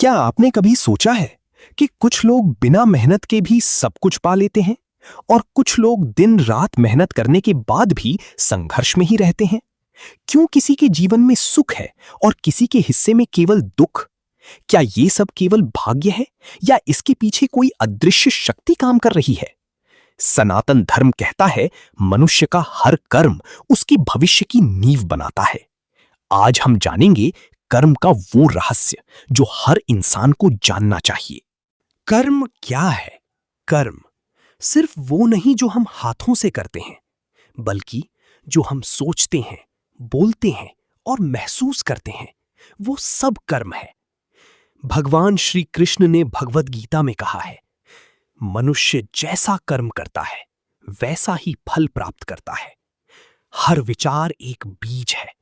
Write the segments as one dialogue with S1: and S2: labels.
S1: क्या आपने कभी सोचा है कि कुछ लोग बिना मेहनत के भी सब कुछ पा लेते हैं और कुछ लोग दिन रात मेहनत करने के बाद भी संघर्ष में ही रहते हैं? क्यों किसी के जीवन में सुख है और किसी के हिस्से में केवल दुख? क्या ये सब केवल भाग्य है या इसके पीछे कोई अदृश्य शक्ति काम कर रही है? सनातन धर्म कहता है मनुष्य का हर कर्म उसकी भविष्य की नींव बनाता है। आज हम जानेंगे कर्म का वो रहस्य जो हर इंसान को जानना चाहिए। कर्म क्या है? कर्म सिर्फ वो नहीं जो हम हाथों से करते हैं, बल्कि जो हम सोचते हैं, बोलते हैं और महसूस करते हैं, वो सब कर्म है। भगवान श्री कृष्ण ने भगवद गीता में कहा है, मनुष्य जैसा कर्म करता है वैसा ही फल प्राप्त करता है। हर विचार एक बीज है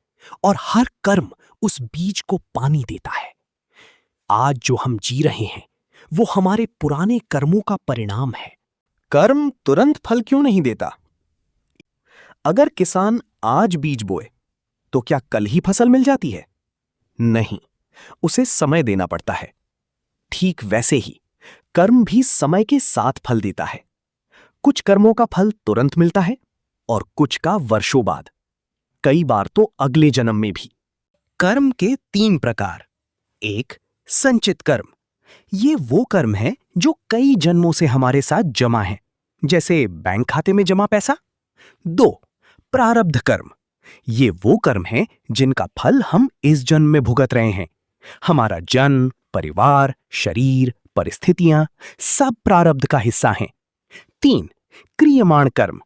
S1: और हर कर्म उस बीज को पानी देता है। आज जो हम जी रहे हैं वो हमारे पुराने कर्मों का परिणाम है। कर्म तुरंत फल क्यों नहीं देता? अगर किसान आज बीज बोए तो क्या कल ही फसल मिल जाती है? नहीं, उसे समय देना पड़ता है। ठीक वैसे ही कर्म भी समय के साथ फल देता है। कुछ कर्मों का फल तुरंत मिलता है और कुछ का वर्षों बाद, कई बार तो अगले जन्म में भी। कर्म के 3 प्रकार। 1. संचित कर्म। ये वो कर्म है जो कई जन्मों से हमारे साथ जमा है, जैसे बैंक खाते में जमा पैसा। 2. प्रारब्ध कर्म। ये वो कर्म है जिनका फल हम इस जन्म में भुगत रहे हैं। हमारा जन्म, परिवार, शरीर, परिस्थितियां सब प्रारब्ध का हिस्सा हैं। 3. क्रियमाण कर्म।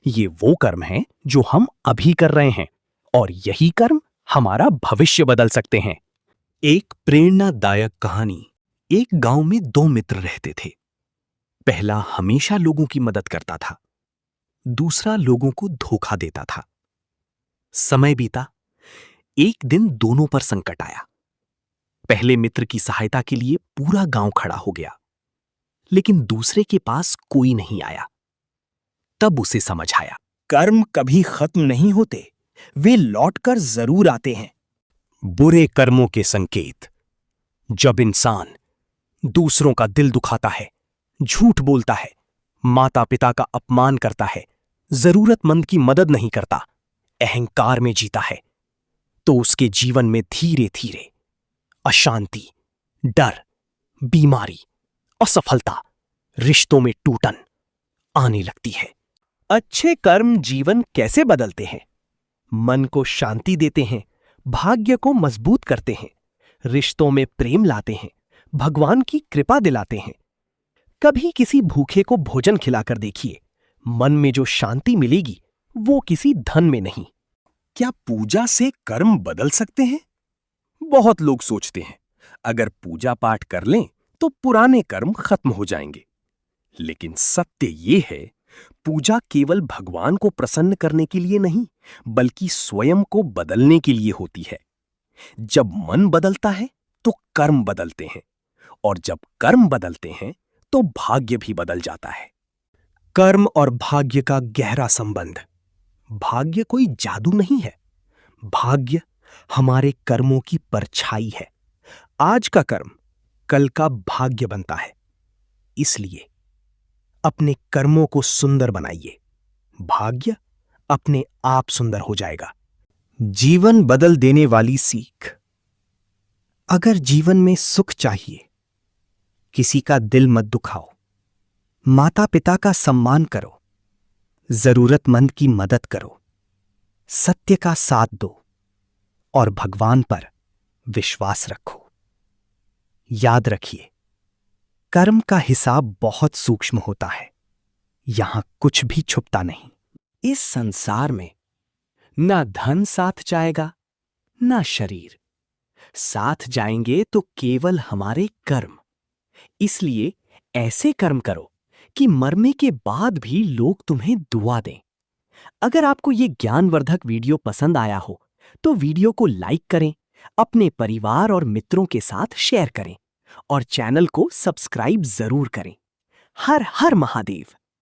S1: ये वो कर्म है जो हम अभी कर रहे हैं और यही कर्म हमारा भविष्य बदल सकते हैं। एक प्रेरणादायक कहानी। एक गांव में 2 मित्र रहते थे। पहला हमेशा लोगों की मदद करता था, दूसरा लोगों को धोखा देता था। समय बीता, एक दिन दोनों पर संकट आया। पहले मित्र की सहायता के लिए पूरा गांव खड़ा हो गया, लेकिन दूसरे के पास कोई नहीं आया। तब उसे समझ आया, कर्म कभी खत्म नहीं होते, वे लौटकर जरूर आते हैं। बुरे कर्मों के संकेत। जब इंसान दूसरों का दिल दुखाता है, झूठ बोलता है, माता पिता का अपमान करता है, जरूरतमंद की मदद नहीं करता, अहंकार में जीता है, तो उसके जीवन में धीरे धीरे अशांति, डर, बीमारी, असफलता, रिश्तों में टूटन आने लगती है। अच्छे कर्म जीवन कैसे बदलते हैं? मन को शांति देते हैं, भाग्य को मजबूत करते हैं, रिश्तों में प्रेम लाते हैं, भगवान की कृपा दिलाते हैं। कभी किसी भूखे को भोजन खिलाकर देखिए, मन में जो शांति मिलेगी वो किसी धन में नहीं। क्या पूजा से कर्म बदल सकते हैं? बहुत लोग सोचते हैं अगर पूजा पाठ कर लें तो पुराने कर्म खत्म हो जाएंगे, लेकिन सत्य ये है, पूजा केवल भगवान को प्रसन्न करने के लिए नहीं, बल्कि स्वयं को बदलने के लिए होती है। जब मन बदलता है तो कर्म बदलते हैं, और जब कर्म बदलते हैं तो भाग्य भी बदल जाता है। कर्म और भाग्य का गहरा संबंध। भाग्य कोई जादू नहीं है, भाग्य हमारे कर्मों की परछाई है। आज का कर्म कल का भाग्य बनता है। इसलिए अपने कर्मों को सुंदर बनाइए, भाग्य अपने आप सुंदर हो जाएगा। जीवन बदल देने वाली सीख। अगर जीवन में सुख चाहिए, किसी का दिल मत दुखाओ, माता पिता का सम्मान करो, जरूरतमंद की मदद करो, सत्य का साथ दो और भगवान पर विश्वास रखो। याद रखिए, कर्म का हिसाब बहुत सूक्ष्म होता है, यहां कुछ भी छुपता नहीं। इस संसार में ना धन साथ जाएगा, ना शरीर। साथ जाएंगे तो केवल हमारे कर्म। इसलिए ऐसे कर्म करो कि मरने के बाद भी लोग तुम्हें दुआ दें। अगर आपको ये ज्ञानवर्धक वीडियो पसंद आया हो तो वीडियो को लाइक करें, अपने परिवार और मित्रों के साथ शेयर करें और चैनल को सब्सक्राइब जरूर करें। हर हर महादेव।